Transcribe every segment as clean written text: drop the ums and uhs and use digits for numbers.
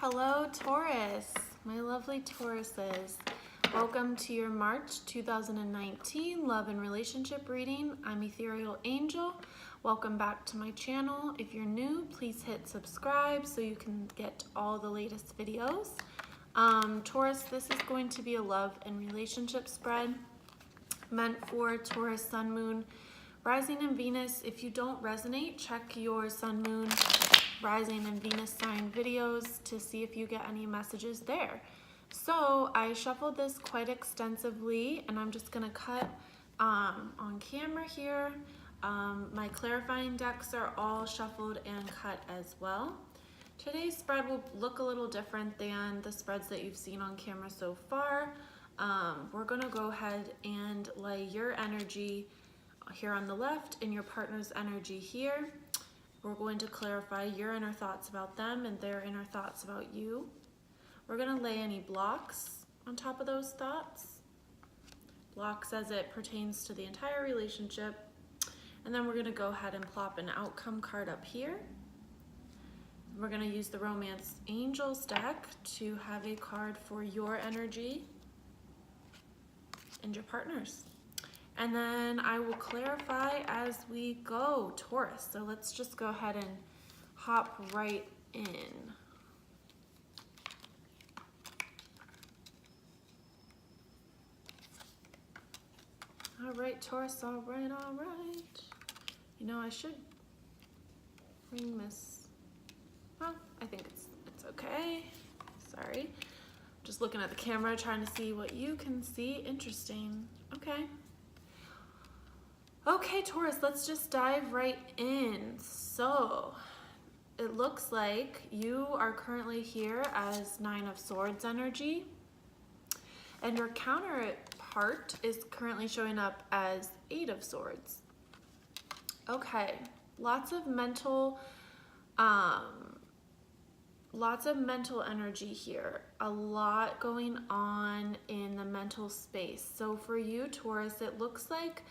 Hello, Taurus, my lovely Tauruses. Welcome to your March 2019 love and relationship reading. I'm Ethereal Angel. Welcome back to my channel. If you're new, please hit subscribe so you can get all the latest videos. Taurus, this is going to be a love and relationship spread meant for Taurus, Sun, Moon, Rising, and Venus. If you don't resonate, check your Sun, Moon, Rising, and Venus sign videos to see if you get any messages there. So I shuffled this quite extensively, and I'm just gonna cut on camera here. My clarifying decks are all shuffled and cut as well. Today's spread will look a little different than the spreads that you've seen on camera so far. We're gonna go ahead and lay your energy here on the left and your partner's energy here. We're going to clarify your inner thoughts about them and their inner thoughts about you. We're going to lay any blocks on top of those thoughts, blocks as it pertains to the entire relationship. And then we're going to go ahead and plop an outcome card up here. We're going to use the Romance Angels deck to have a card for your energy and your partner's. And then I will clarify as we go, Taurus. So let's just go ahead and hop right in. All right, Taurus, all right, all right. You know, I should bring this, well, I think it's okay. Sorry. Just looking at the camera, trying to see what you can see. Interesting. Okay. Okay, Taurus, let's just dive right in. So it looks like you are currently here as Nine of Swords energy, and your counterpart is currently showing up as Eight of Swords. Okay, lots of mental energy here, a lot going on in the mental space. So for you, Taurus, it looks like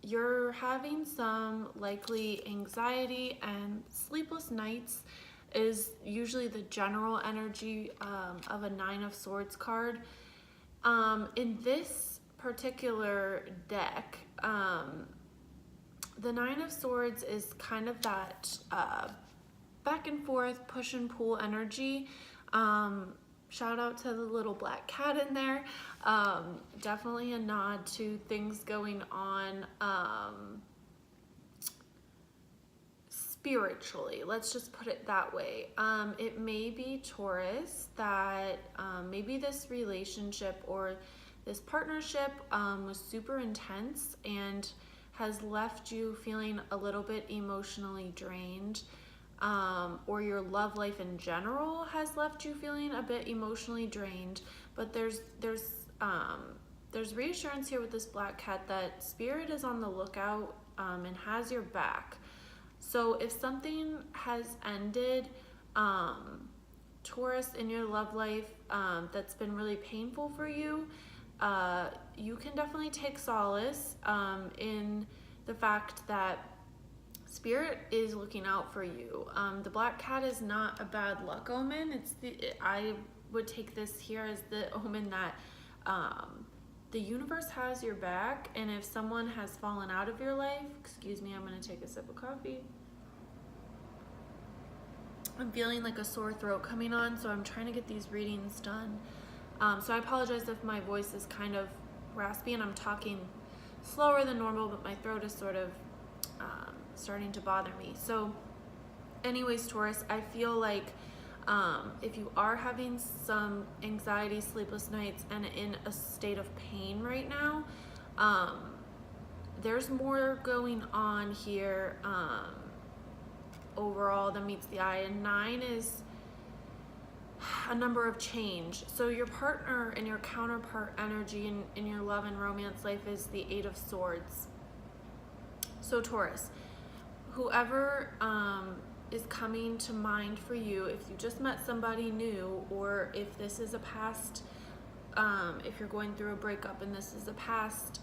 you're having some likely anxiety, and sleepless nights is usually the general energy of a Nine of Swords card. In this particular deck, the Nine of Swords is kind of that back and forth, push and pull energy. Shout out to the little black cat in there. Definitely a nod to things going on spiritually. Let's just put it that way. It may be, Taurus, that maybe this relationship or this partnership was super intense and has left you feeling a little bit emotionally drained. Or your love life in general has left you feeling a bit emotionally drained, but there's reassurance here with this black cat that spirit is on the lookout and has your back. So if something has ended, Taurus, in your love life that's been really painful for you, you can definitely take solace in the fact that Spirit is looking out for you. The black cat is not a bad luck omen. I would take this here as the omen that the universe has your back, and if someone has fallen out of your life, excuse me, I'm gonna take a sip of coffee. I'm feeling like a sore throat coming on, so I'm trying to get these readings done. So I apologize if my voice is kind of raspy and I'm talking slower than normal, but my throat is sort of starting to bother me. So anyways, Taurus, I feel like if you are having some anxiety, sleepless nights, and in a state of pain right now, there's more going on here overall than meets the eye. And 9 is a number of change. So your partner and your counterpart energy in your love and romance life is the Eight of Swords. So Taurus, whoever is coming to mind for you, if you just met somebody new, or if this is a past, if you're going through a breakup and this is a past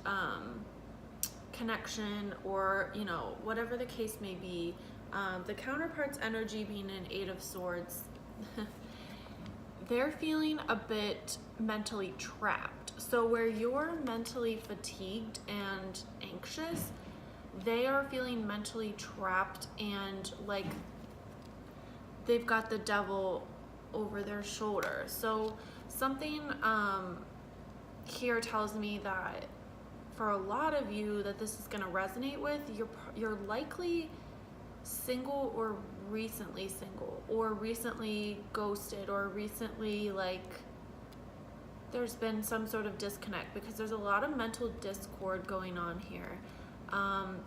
connection, or whatever the case may be, the counterpart's energy being an Eight of Swords they're feeling a bit mentally trapped. So where you're mentally fatigued and anxious, they are feeling mentally trapped and like they've got the devil over their shoulder. So something here tells me that for a lot of you that this is going to resonate with, you're likely single or recently single or recently ghosted or recently like there's been some sort of disconnect, because there's a lot of mental discord going on here.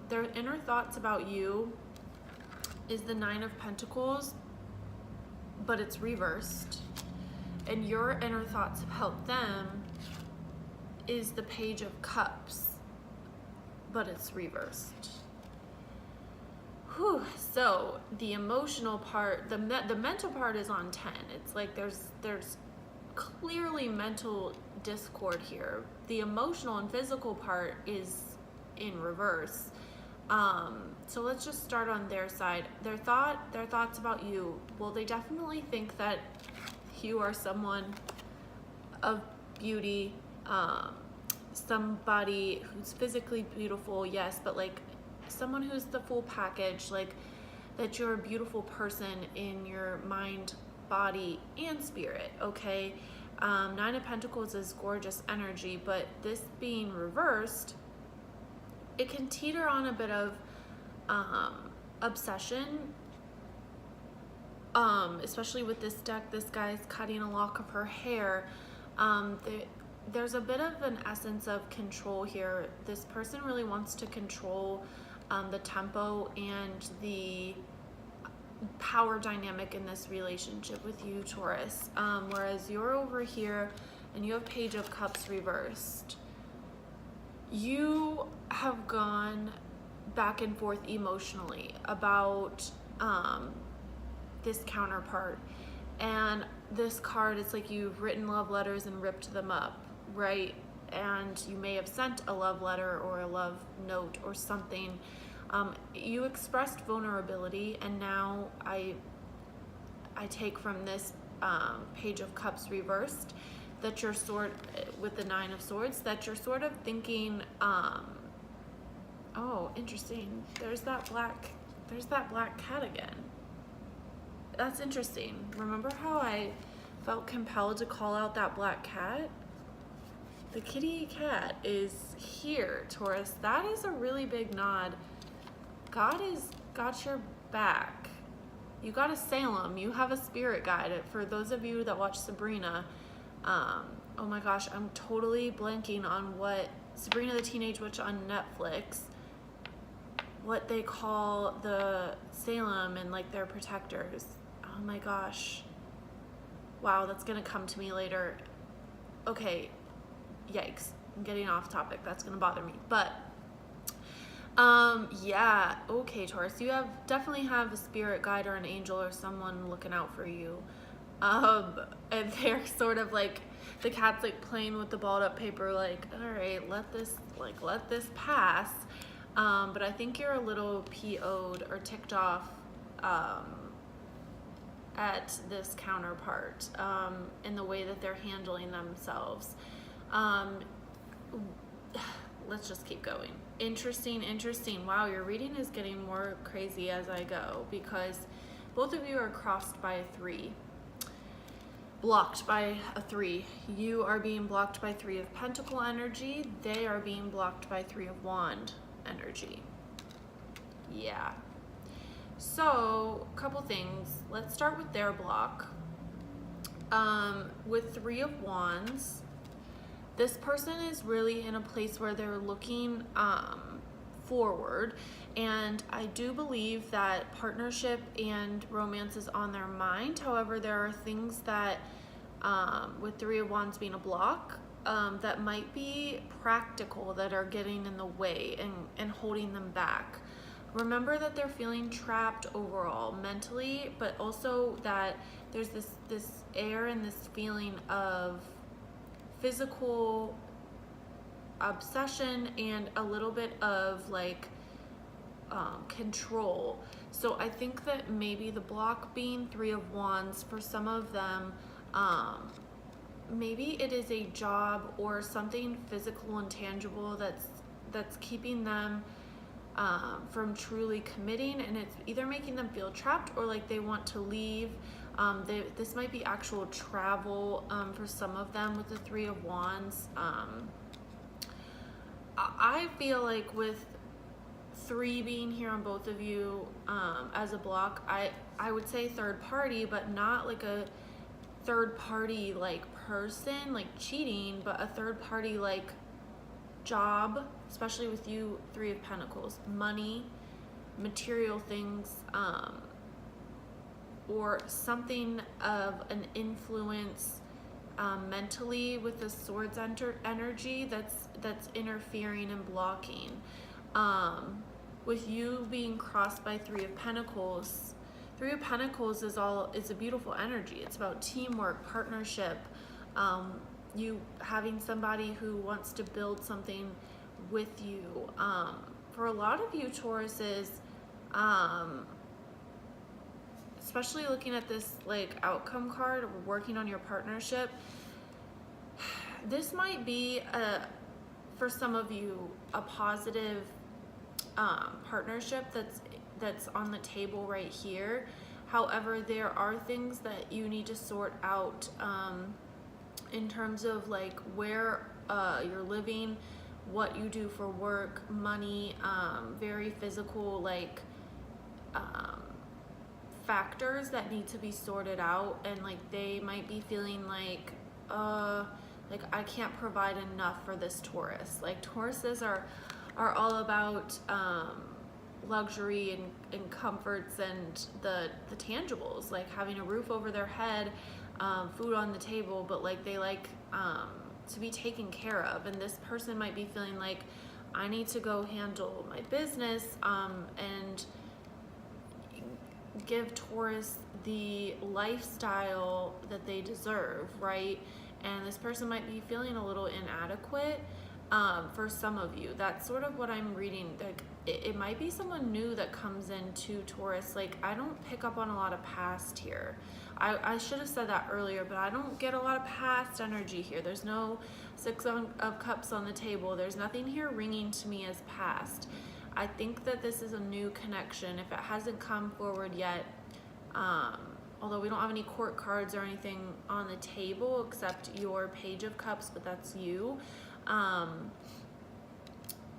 Their inner thoughts about you is the Nine of Pentacles, but it's reversed. And your inner thoughts about them is the Page of Cups, but it's reversed. Whew. So the emotional part, the mental part is on 10. It's like there's clearly mental discord here. The emotional and physical part is in reverse. So let's just start on their side. Their thoughts about you. Well, they definitely think that you are someone of beauty, somebody who's physically beautiful, yes, but like someone who's the full package, like that you're a beautiful person in your mind, body, and spirit, okay? Nine of Pentacles is gorgeous energy, but this being reversed, it can teeter on a bit of obsession, especially with this deck. This guy's cutting a lock of her hair. There's a bit of an essence of control here. This person really wants to control the tempo and the power dynamic in this relationship with you, Taurus. Whereas you're over here and you have Page of Cups reversed. You have gone back and forth emotionally about this counterpart, and this card, it's like you've written love letters and ripped them up, right? And you may have sent a love letter or a love note or something. You expressed vulnerability, and now I take from this Page of Cups reversed that you're with the Nine of Swords, that you're sort of thinking, oh, interesting. There's that black cat again. That's interesting. Remember how I felt compelled to call out that black cat? The kitty cat is here, Taurus. That is a really big nod. God has got your back. You got a Salem. You have a spirit guide. For those of you that watch Sabrina, oh my gosh, I'm totally blanking on what Sabrina the Teenage Witch on Netflix, what they call the Salem and like their protectors. Oh my gosh. Wow, that's gonna come to me later. Okay, yikes. I'm getting off topic. That's gonna bother me. But yeah, okay, Taurus, you definitely have a spirit guide or an angel or someone looking out for you. And they're sort of like, the cat's like playing with the balled up paper, like, all right, let this pass. But I think you're a little PO'd or ticked off at this counterpart in the way that they're handling themselves. Let's just keep going. Interesting. Wow, your reading is getting more crazy as I go, because both of you are crossed by a 3. Blocked by a 3. You are being blocked by 3 of Pentacle energy. They are being blocked by 3 of Wand energy. Yeah. So, a couple things. Let's start with their block. With 3 of Wands, this person is really in a place where they're looking forward, and I do believe that partnership and romance is on their mind. However, there are things that, with 3 of Wands being a block, that might be practical that are getting in the way and holding them back. Remember that they're feeling trapped overall mentally, but also that there's this air and this feeling of physical obsession and a little bit of like control. So I think that maybe the block being Three of Wands, for some of them, maybe it is a job or something physical and tangible that's keeping them from truly committing, and it's either making them feel trapped or like they want to leave. This might be actual travel for some of them with the Three of Wands. I feel like with 3 being here on both of you as a block, I would say third party, but not like a third party like person like cheating, but a third party like job, especially with you, 3 of Pentacles, money, material things, or something of an influence mentally with the Swords energy that's interfering and blocking. With you being crossed by 3 of Pentacles, 3 of Pentacles is a beautiful energy. It's about teamwork, partnership, you having somebody who wants to build something with you. For a lot of you Tauruses, especially looking at this like outcome card, working on your partnership, this might be for some of you a positive partnership that's on the table right here. However, there are things that you need to sort out in terms of like where you're living, what you do for work, money, very physical like factors that need to be sorted out. And like they might be feeling like I can't provide enough for this Taurus. Like Tauruses are all about luxury and comforts and the tangibles, like having a roof over their head, food on the table, but like they like to be taken care of. And this person might be feeling like, I need to go handle my business and give Taurus the lifestyle that they deserve, right? And this person might be feeling a little inadequate for some of you. That's sort of what I'm reading. Like it might be someone new that comes into Taurus. Like I don't pick up on a lot of past here. I should have said that earlier, but I don't get a lot of past energy here. There's no 6 of Cups on the table. There's nothing here ringing to me as past. I think that this is a new connection. If it hasn't come forward yet, although we don't have any court cards or anything on the table except your Page of Cups, but that's you.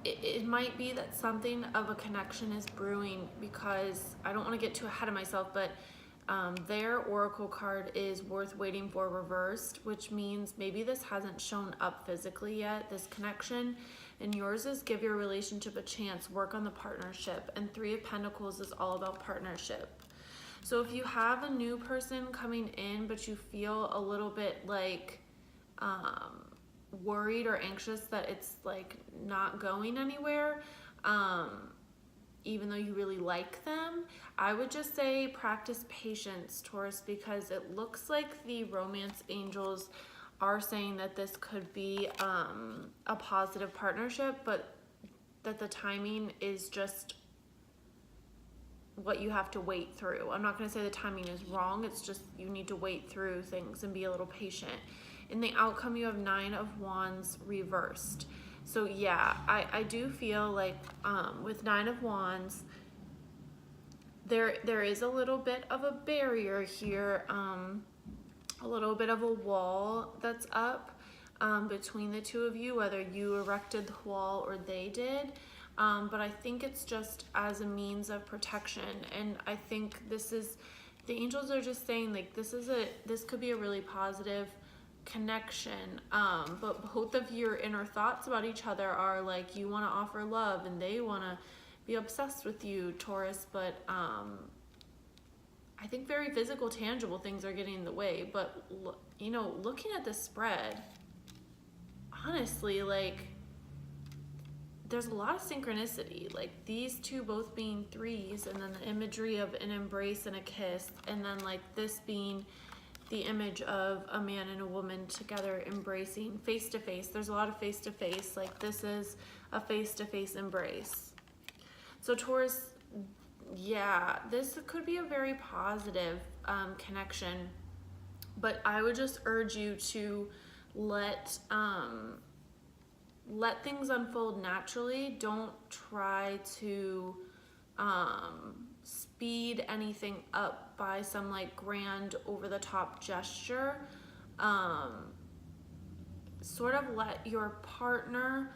It might be that something of a connection is brewing, because I don't want to get too ahead of myself, but their oracle card is worth waiting for reversed, which means maybe this hasn't shown up physically yet, this connection. And yours is give your relationship a chance, work on the partnership. And 3 of Pentacles is all about partnership. So if you have a new person coming in, but you feel a little bit like worried or anxious that it's like not going anywhere, even though you really like them, I would just say practice patience, Taurus, because it looks like the romance angels are saying that this could be a positive partnership, but that the timing is just what you have to wait through. I'm not going to say the timing is wrong. It's just you need to wait through things and be a little patient. In the outcome, you have 9 of Wands reversed. So yeah, I do feel like with 9 of Wands, there is a little bit of a barrier here, a little bit of a wall that's up between the two of you, whether you erected the wall or they did. But I think it's just as a means of protection. And I think this is, the angels are just saying like this could be a really positive connection, but both of your inner thoughts about each other are like you want to offer love and they want to be obsessed with you, Taurus, but I think very physical, tangible things are getting in the way. But you know, looking at the spread, honestly, like there's a lot of synchronicity, like these two both being 3s, and then the imagery of an embrace and a kiss, and then like this being the image of a man and a woman together embracing face to face. There's a lot of face to face, like this is a face to face embrace. So Taurus, Yeah, this could be a very positive connection, but I would just urge you to let let things unfold naturally. Don't try to speed anything up by some like grand over the top gesture. Um, Sort of let your partner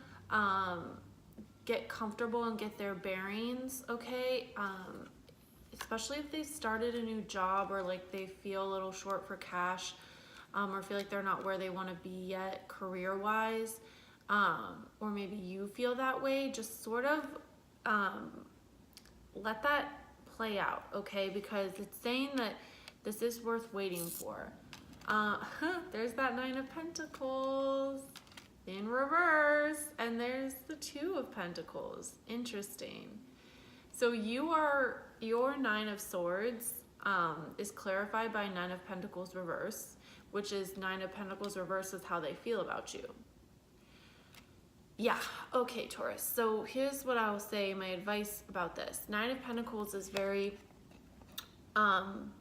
get comfortable and get their bearings, okay? Especially if they started a new job or like they feel a little short for cash, or feel like they're not where they want to be yet career-wise, or maybe you feel that way. Just sort of let that play out, okay? Because it's saying that this is worth waiting for. There's that Nine of Pentacles in reverse, and there's the Two of Pentacles. Interesting. So your Nine of Swords is clarified by Nine of Pentacles reverse, which is Nine of Pentacles reverse is how they feel about you. Yeah, okay, Taurus. So here's what I will say, my advice about this. Nine of Pentacles is very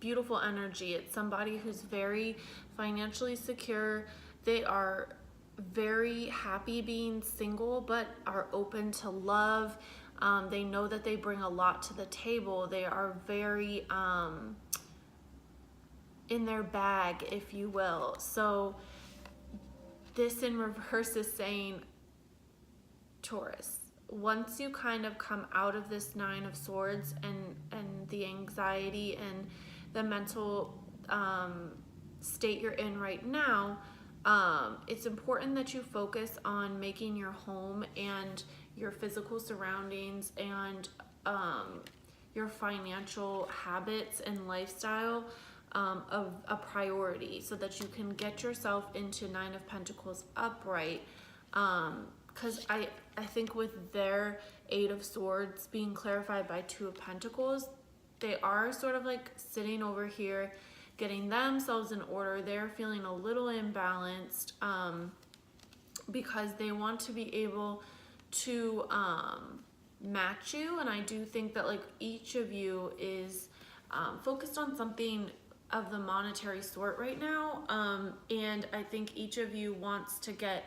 beautiful energy. It's somebody who's very financially secure. They are very happy being single, but are open to love. They know that they bring a lot to the table. They are very in their bag, if you will. So this in reverse is saying, Taurus, once you kind of come out of this Nine of Swords and the anxiety and the mental state you're in right now, it's important that you focus on making your home and your physical surroundings and your financial habits and lifestyle of a priority, so that you can get yourself into Nine of Pentacles upright. Because I think with their Eight of Swords being clarified by Two of Pentacles, they are sort of like sitting over here getting themselves in order. They're feeling a little imbalanced because they want to be able to match you. And I do think that like each of you is focused on something of the monetary sort right now. And I think each of you wants to get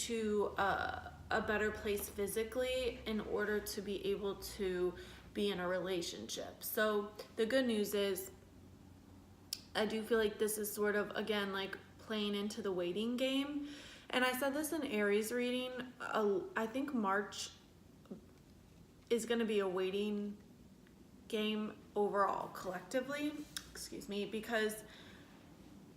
to a better place physically in order to be able to be in a relationship. So the good news is I do feel like this is sort of, again, like playing into the waiting game. And I said this in Aries reading, I think March is going to be a waiting game overall, collectively, excuse me, because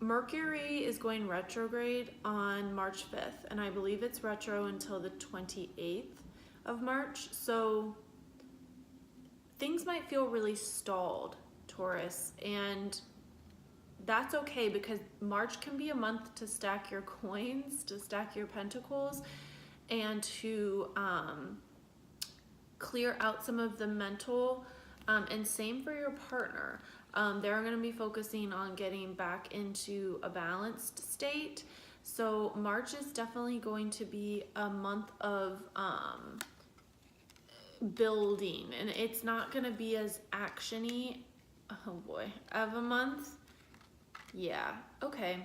Mercury is going retrograde on March 5th, and I believe it's retro until the 28th of March. So things might feel really stalled, Taurus, and that's okay, because March can be a month to stack your coins, to stack your pentacles, and to clear out some of the mental, and same for your partner. They're going to be focusing on getting back into a balanced state. So March is definitely going to be a month of building, and it's not going to be as actiony, oh boy, of a month. Yeah, okay.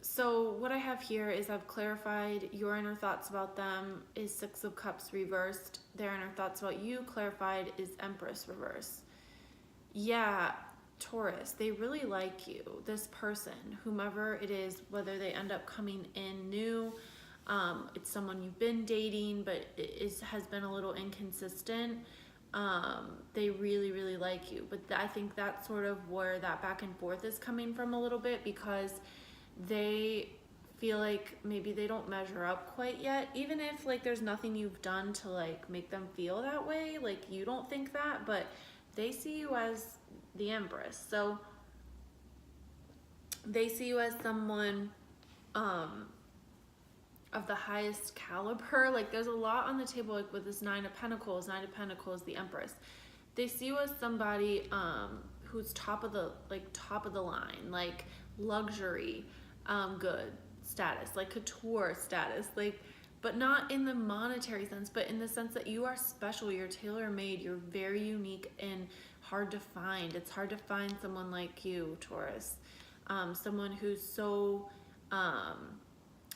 So what I have here is I've clarified your inner thoughts about them is Six of Cups reversed. Their inner thoughts about you clarified is Empress reverse. Yeah, Taurus, they really like you. This person, whomever it is, whether they end up coming in new, it's someone you've been dating but has been a little inconsistent. They really, really like you. But I think that's sort of where that back and forth is coming from a little bit, because they feel like maybe they don't measure up quite yet, even if like there's nothing you've done to like make them feel that way. Like you don't think that, but they see you as the Empress. So they see you as someone of the highest caliber. Like there's a lot on the table, like with this Nine of Pentacles, the Empress. They see you as somebody who's top of the line, like luxury, good status, like couture status, like, but not in the monetary sense, but in the sense that you are special, you're tailor-made, you're very unique and hard to find. It's hard to find someone like you, Taurus. Someone who's so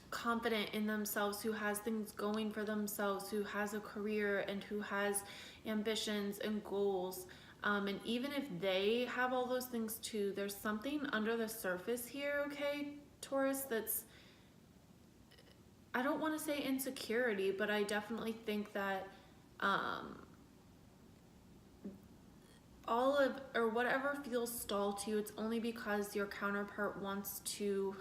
confident in themselves, who has things going for themselves, who has a career and who has ambitions and goals. And even if they have all those things too, there's something under the surface here, okay, Taurus, that's, I don't want to say insecurity, but I definitely think that all of, or whatever feels stalled to you, it's only because your counterpart wants to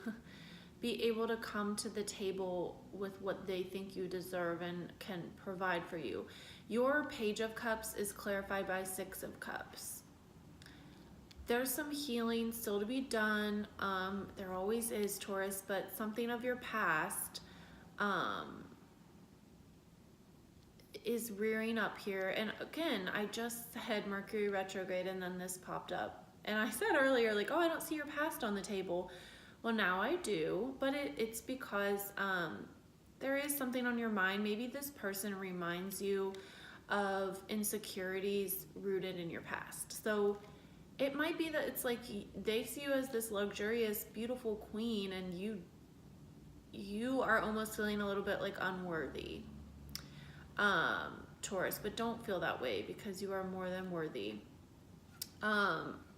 be able to come to the table with what they think you deserve and can provide for you. Your Page of Cups is clarified by Six of Cups. There's some healing still to be done. There always is, Taurus, but something of your past is rearing up here. And again, I just said Mercury retrograde and then this popped up. And I said earlier, like, oh, I don't see your past on the table. Well, now I do, but it's because there is something on your mind. Maybe this person reminds you of insecurities rooted in your past. So it might be that it's like they see you as this luxurious, beautiful queen, and you are almost feeling a little bit like unworthy, Taurus, but don't feel that way because you are more than worthy.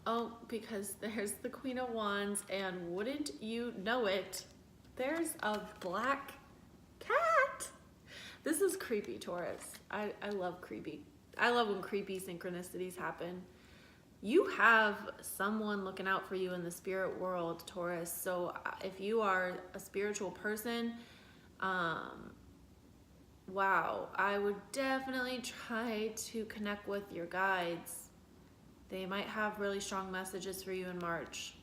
Oh, because there's the Queen of Wands, and wouldn't you know it, there's a black cat. This is creepy, Taurus. I love creepy. I love when creepy synchronicities happen. You have someone looking out for you in the spirit world, Taurus. So if you are a spiritual person, wow, I would definitely try to connect with your guides. They might have really strong messages for you in March.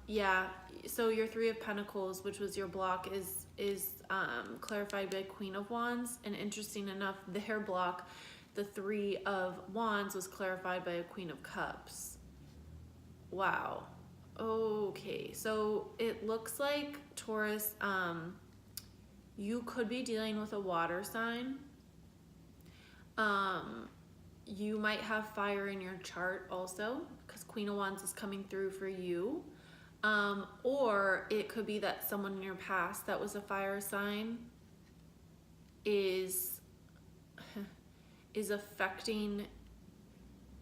Yeah, so your Three of Pentacles, which was your block, is clarified by Queen of Wands. And interesting enough, their block, the Three of Wands, was clarified by a Queen of Cups. Wow. Okay, so it looks like, Taurus, you could be dealing with a water sign. You might have fire in your chart also, because Queen of Wands is coming through for you. Or it could be that someone in your past that was a fire sign is affecting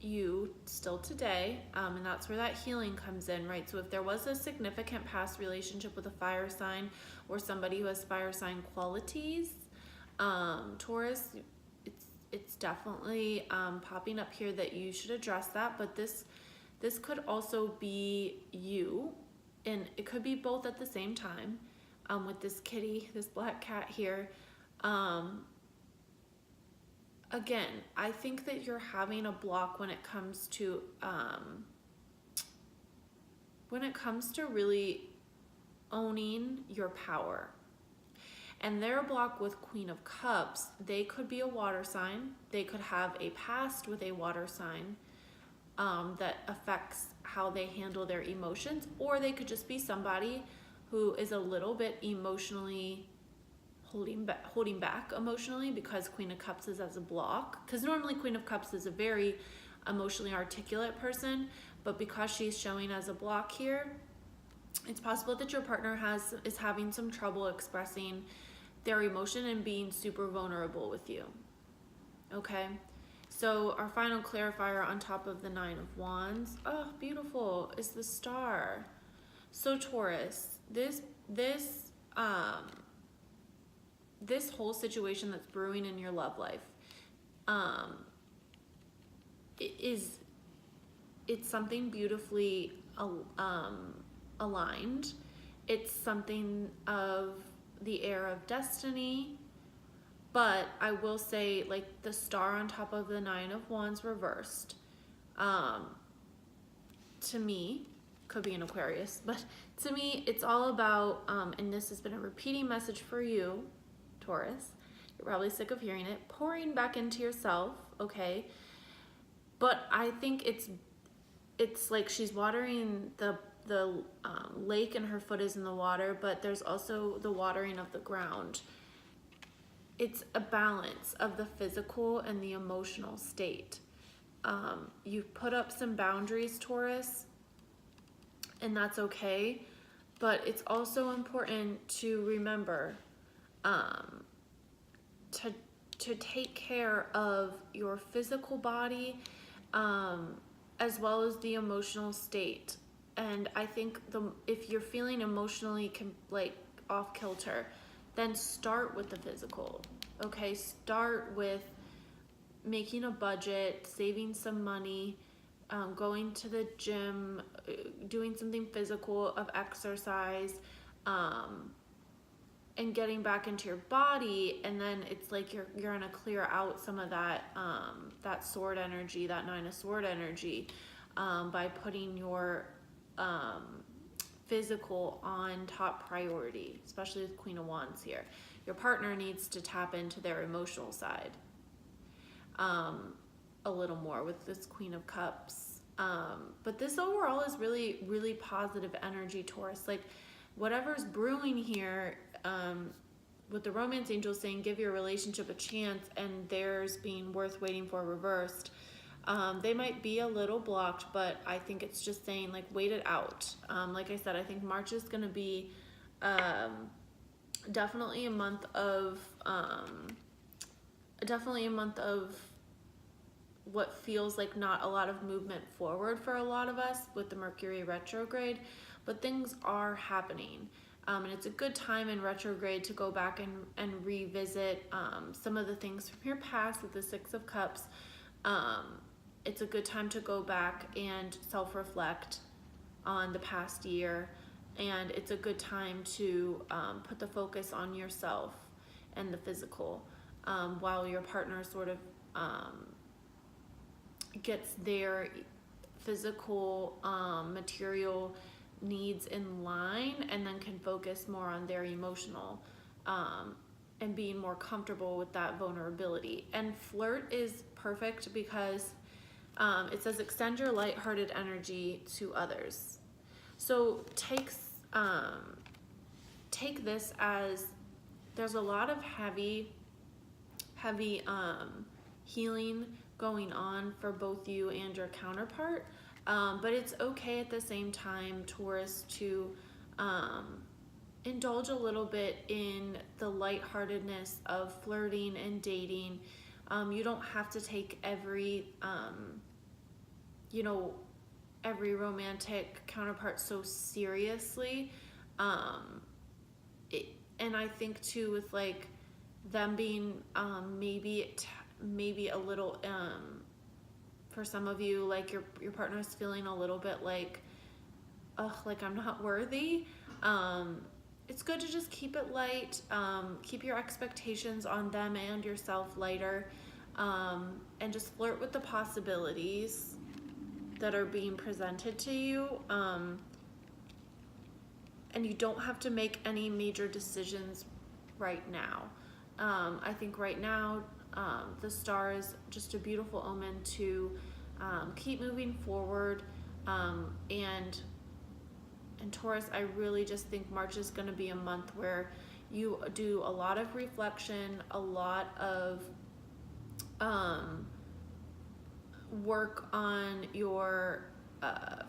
you still today, and that's where that healing comes in, right? So if there was a significant past relationship with a fire sign or somebody who has fire sign qualities, Taurus, it's definitely popping up here that you should address that. But this could also be you, and it could be both at the same time, with this kitty, this black cat here. Again, I think that you're having a block when it comes to really owning your power. And their block with Queen of Cups, they could be a water sign. They could have a past with a water sign that affects how they handle their emotions, or they could just be somebody who is a little bit emotionally holding back emotionally, because Queen of Cups is as a block. Because normally Queen of Cups is a very emotionally articulate person, but because she's showing as a block here, it's possible that your partner is having some trouble expressing their emotion and being super vulnerable with you. Okay, so our final clarifier on top of the Nine of Wands, oh beautiful, is the Star. So Taurus, this whole situation that's brewing in your love life, it's something beautifully aligned. It's something of the air of destiny. But I will say, like, the Star on top of the Nine of Wands reversed, to me, could be an Aquarius, but to me, it's all about, and this has been a repeating message for you, Taurus, you're probably sick of hearing it, pouring back into yourself, okay? But I think it's like she's watering the lake and her foot is in the water, but there's also the watering of the ground. it's a balance of the physical and the emotional state. You've put up some boundaries, Taurus, and that's okay. But it's also important to remember to take care of your physical body, as well as the emotional state. And I think if you're feeling emotionally like off kilter, then start with the physical. Okay, start with making a budget, saving some money, going to the gym, doing something physical of exercise, and getting back into your body. And then it's like you're gonna clear out some of that that sword energy, that Nine of Sword energy, by putting your physical on top priority, especially with Queen of Wands here. Your partner needs to tap into their emotional side a little more with this Queen of Cups. But this overall is really, really positive energy, Taurus. Like whatever's brewing here, with the romance angel saying give your relationship a chance and theirs being worth waiting for reversed, they might be a little blocked, but I think it's just saying like wait it out. Like I said, I think March is going to be definitely a month of what feels like not a lot of movement forward for a lot of us with the Mercury retrograde, but things are happening. And it's a good time in retrograde to go back and revisit some of the things from your past with the Six of Cups. It's a good time to go back and self-reflect on the past year. And it's a good time to put the focus on yourself and the physical, while your partner sort of gets their physical, material needs in line, and then can focus more on their emotional, and being more comfortable with that vulnerability. And flirt is perfect because it says extend your lighthearted energy to others. So take this as there's a lot of heavy healing going on for both you and your counterpart. But it's okay at the same time, Taurus, to indulge a little bit in the lightheartedness of flirting and dating. You don't have to take every romantic counterpart so seriously. And I think too, with like them being maybe a little, for some of you, like your partner's feeling a little bit like, like I'm not worthy. It's good to just keep it light, keep your expectations on them and yourself lighter, and just flirt with the possibilities that are being presented to you. And you don't have to make any major decisions right now. I think right now, the star is just a beautiful omen to keep moving forward. And Taurus, I really just think March is going to be a month where you do a lot of reflection, a lot of work on your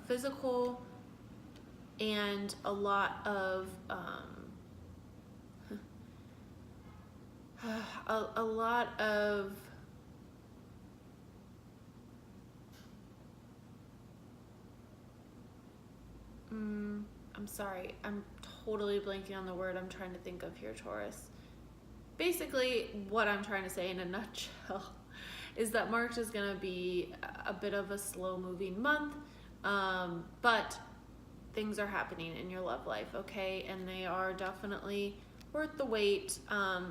physical, and a lot of a lot of I'm sorry, I'm totally blanking on the word I'm trying to think of here, Taurus. Basically, what I'm trying to say in a nutshell is that March is going to be a bit of a slow-moving month, but things are happening in your love life, okay? And they are definitely worth the wait.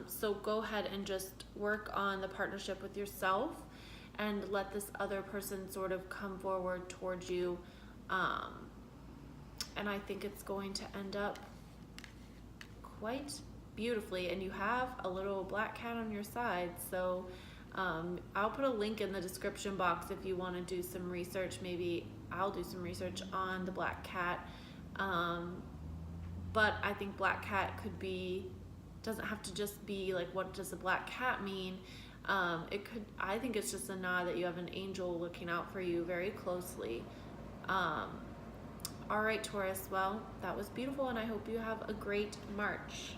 So go ahead and just work on the partnership with yourself and let this other person sort of come forward towards you. And I think it's going to end up quite beautifully. And you have a little black cat on your side, so I'll put a link in the description box if you want to do some research. Maybe I'll do some research on the black cat. But I think black cat could be doesn't have to just be like, what does a black cat mean? I think it's just a nod that you have an angel looking out for you very closely. All right, Taurus, well, that was beautiful, and I hope you have a great March.